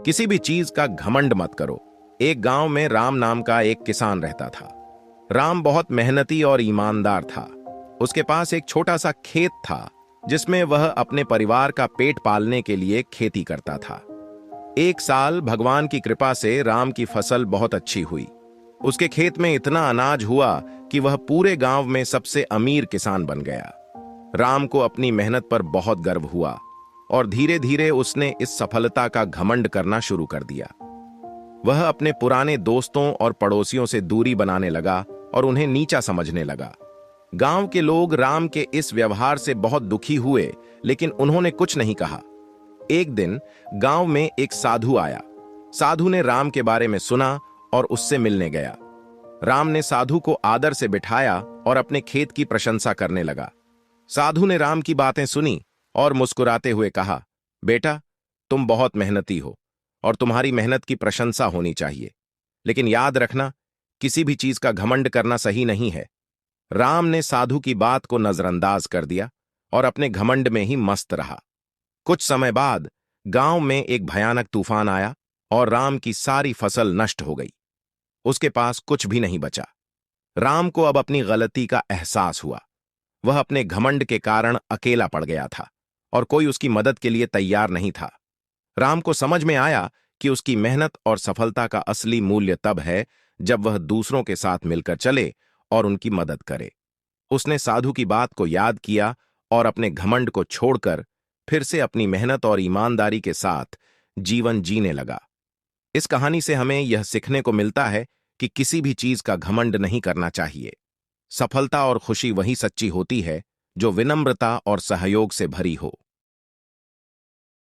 किसी भी चीज का घमंड मत करो। एक गांव में राम नाम का एक किसान रहता था। राम बहुत मेहनती और ईमानदार था। उसके पास एक छोटा सा खेत था जिसमें वह अपने परिवार का पेट पालने के लिए खेती करता था। एक साल भगवान की कृपा से राम की फसल बहुत अच्छी हुई। उसके खेत में इतना अनाज हुआ कि वह पूरे गांव में सबसे अमीर किसान बन गया। राम को अपनी मेहनत पर बहुत गर्व हुआ और धीरे धीरे उसने इस सफलता का घमंड करना शुरू कर दिया। वह अपने पुराने दोस्तों और पड़ोसियों से दूरी बनाने लगा और उन्हें नीचा समझने लगा। गांव के लोग राम के इस व्यवहार से बहुत दुखी हुए, लेकिन उन्होंने कुछ नहीं कहा। एक दिन गांव में एक साधु आया। साधु ने राम के बारे में सुना और उससे मिलने गया। राम ने साधु को आदर से बिठाया और अपने खेत की प्रशंसा करने लगा। साधु ने राम की बातें सुनी और मुस्कुराते हुए कहा, बेटा, तुम बहुत मेहनती हो और तुम्हारी मेहनत की प्रशंसा होनी चाहिए, लेकिन याद रखना, किसी भी चीज का घमंड करना सही नहीं है। राम ने साधु की बात को नजरअंदाज कर दिया और अपने घमंड में ही मस्त रहा। कुछ समय बाद गांव में एक भयानक तूफान आया और राम की सारी फसल नष्ट हो गई। उसके पास कुछ भी नहीं बचा। राम को अब अपनी गलती का एहसास हुआ। वह अपने घमंड के कारण अकेला पड़ गया था और कोई उसकी मदद के लिए तैयार नहीं था। राम को समझ में आया कि उसकी मेहनत और सफलता का असली मूल्य तब है जब वह दूसरों के साथ मिलकर चले और उनकी मदद करे। उसने साधु की बात को याद किया और अपने घमंड को छोड़कर फिर से अपनी मेहनत और ईमानदारी के साथ जीवन जीने लगा। इस कहानी से हमें यह सीखने को मिलता है कि किसी भी चीज का घमंड नहीं करना चाहिए। सफलता और खुशी वही सच्ची होती है जो विनम्रता और सहयोग से भरी हो।